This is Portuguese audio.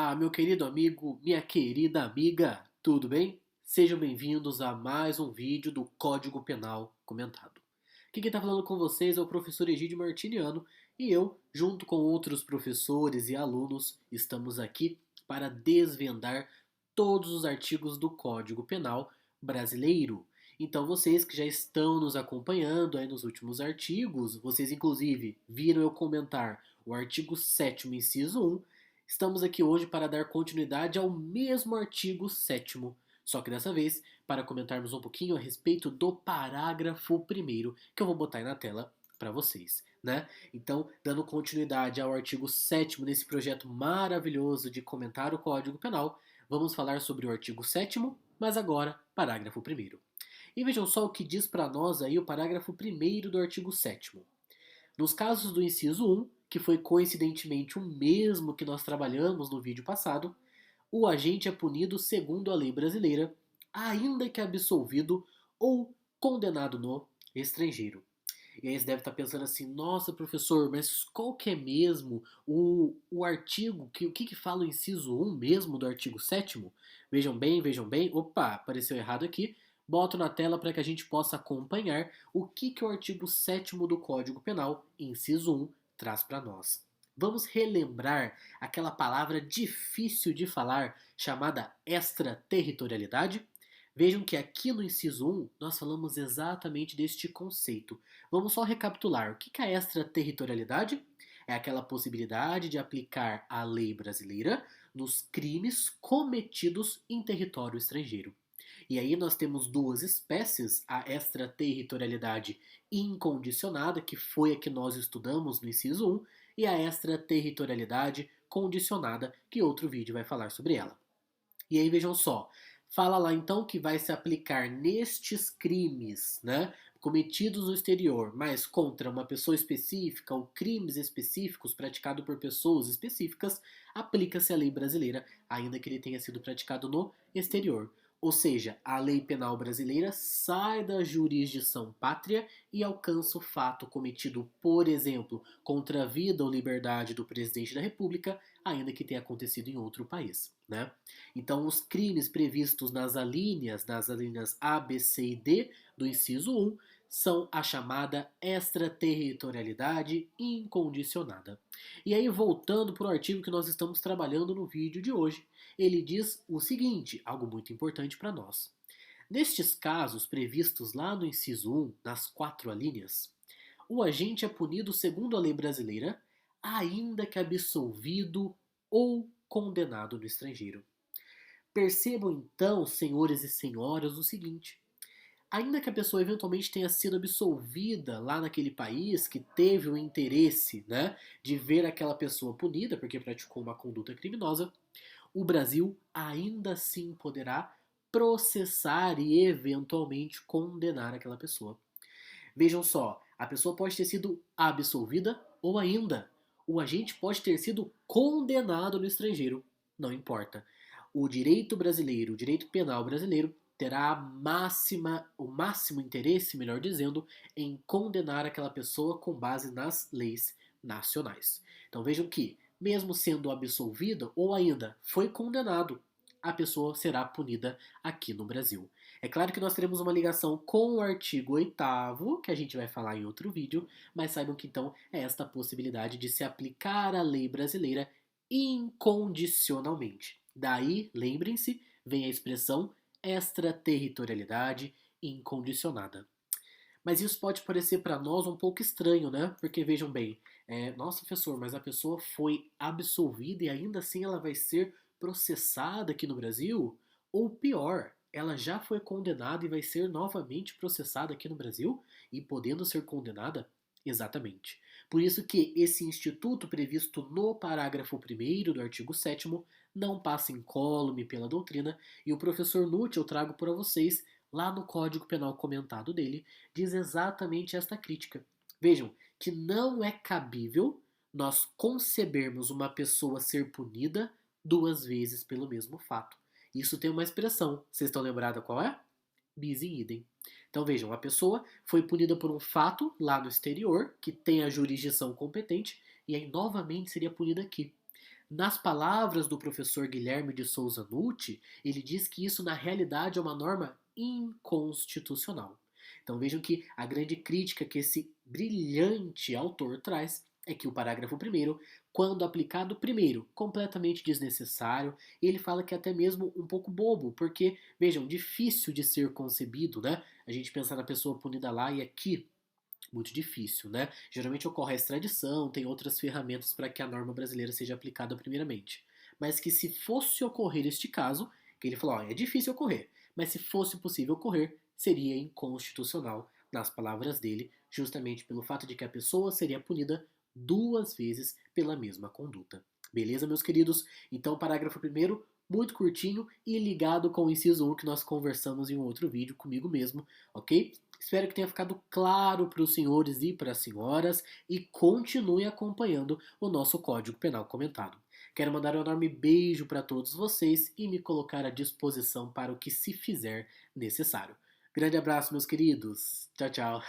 Olá, meu querido amigo, minha querida amiga, tudo bem? Sejam bem-vindos a mais um vídeo do Código Penal Comentado. Aqui quem está falando com vocês é o professor Egídio Martiniano e eu, junto com outros professores e alunos, estamos aqui para desvendar todos os artigos do Código Penal brasileiro. Então, vocês que já estão nos acompanhando aí nos últimos artigos, vocês inclusive viram eu comentar o artigo 7º, inciso 1. Estamos aqui hoje para dar continuidade ao mesmo artigo 7º, só que dessa vez para comentarmos um pouquinho a respeito do parágrafo primeiro, que eu vou botar aí na tela para vocês, né? Então, dando continuidade ao artigo 7º nesse projeto maravilhoso de comentar o Código Penal, vamos falar sobre o artigo 7º, mas agora, parágrafo primeiro. E vejam só o que diz para nós aí o parágrafo primeiro do artigo 7º. Nos casos do inciso 1, que foi coincidentemente o mesmo que nós trabalhamos no vídeo passado, o agente é punido segundo a lei brasileira, ainda que absolvido ou condenado no estrangeiro. E aí você deve estar pensando assim, nossa professor, mas qual que é mesmo o artigo, o que fala o inciso 1 mesmo do artigo 7º? Vejam bem, opa, apareceu errado aqui, boto na tela para que a gente possa acompanhar o que o artigo 7º do Código Penal, inciso 1, traz para nós. Vamos relembrar aquela palavra difícil de falar chamada extraterritorialidade? Vejam que aqui no inciso 1 nós falamos exatamente deste conceito. Vamos só recapitular. O que é a extraterritorialidade? É aquela possibilidade de aplicar a lei brasileira nos crimes cometidos em território estrangeiro. E aí nós temos duas espécies, a extraterritorialidade incondicionada, que foi a que nós estudamos no inciso 1, e a extraterritorialidade condicionada, que outro vídeo vai falar sobre ela. E aí vejam só, fala lá então que vai se aplicar nestes crimes, né, cometidos no exterior, mas contra uma pessoa específica ou crimes específicos praticados por pessoas específicas, aplica-se a lei brasileira, ainda que ele tenha sido praticado no exterior. Ou seja, a lei penal brasileira sai da jurisdição pátria e alcança o fato cometido, por exemplo, contra a vida ou liberdade do presidente da República, ainda que tenha acontecido em outro país, né? Então, os crimes previstos nas alíneas A, B, C e D do inciso 1 são a chamada extraterritorialidade incondicionada. E aí, voltando para o artigo que nós estamos trabalhando no vídeo de hoje, ele diz o seguinte, algo muito importante para nós. Nestes casos previstos lá no inciso 1, nas 4 alíneas, o agente é punido segundo a lei brasileira, ainda que absolvido ou condenado no estrangeiro. Percebam então, senhores e senhoras, o seguinte: ainda que a pessoa eventualmente tenha sido absolvida lá naquele país que teve o interesse, né, de ver aquela pessoa punida porque praticou uma conduta criminosa, o Brasil ainda assim poderá processar e eventualmente condenar aquela pessoa. Vejam só, a pessoa pode ter sido absolvida ou ainda o agente pode ter sido condenado no estrangeiro. Não importa. O direito brasileiro, o direito penal brasileiro, terá o máximo interesse, melhor dizendo, em condenar aquela pessoa com base nas leis nacionais. Então vejam que, mesmo sendo absolvida ou ainda foi condenado, a pessoa será punida aqui no Brasil. É claro que nós teremos uma ligação com o artigo 8º, que a gente vai falar em outro vídeo, mas saibam que então é esta possibilidade de se aplicar a lei brasileira incondicionalmente. Daí, lembrem-se, vem a expressão extraterritorialidade incondicionada. Mas isso pode parecer para nós um pouco estranho, né? Porque vejam bem, nossa professor, mas a pessoa foi absolvida e ainda assim ela vai ser processada aqui no Brasil? Ou pior, ela já foi condenada e vai ser novamente processada aqui no Brasil? E podendo ser condenada? Exatamente. Por isso que esse instituto previsto no parágrafo 1º do artigo 7º não passa incólume pela doutrina e o professor Nutt eu trago para vocês lá no Código Penal comentado dele, diz exatamente esta crítica. Vejam que não é cabível nós concebermos uma pessoa ser punida 2 vezes pelo mesmo fato. Isso tem uma expressão, vocês estão lembrados qual é? Bis in idem. Então vejam, a pessoa foi punida por um fato lá no exterior, que tem a jurisdição competente, e aí novamente seria punida aqui. Nas palavras do professor Guilherme de Souza Nucci, ele diz que isso na realidade é uma norma inconstitucional. Então vejam que a grande crítica que esse brilhante autor traz é que o parágrafo primeiro, quando aplicado primeiro, completamente desnecessário, ele fala que é até mesmo um pouco bobo, porque, vejam, difícil de ser concebido, né? A gente pensar na pessoa punida lá e aqui muito difícil, né? Geralmente ocorre a extradição, tem outras ferramentas para que a norma brasileira seja aplicada primeiramente. Mas que se fosse ocorrer este caso, que ele falou, ó, é difícil ocorrer, mas se fosse possível ocorrer, seria inconstitucional, nas palavras dele, justamente pelo fato de que a pessoa seria punida duas vezes pela mesma conduta. Beleza, meus queridos? Então, parágrafo primeiro, muito curtinho e ligado com o inciso 1 que nós conversamos em um outro vídeo comigo mesmo, ok? Espero que tenha ficado claro para os senhores e para as senhoras e continue acompanhando o nosso Código Penal comentado. Quero mandar um enorme beijo para todos vocês e me colocar à disposição para o que se fizer necessário. Grande abraço, meus queridos. Tchau, tchau.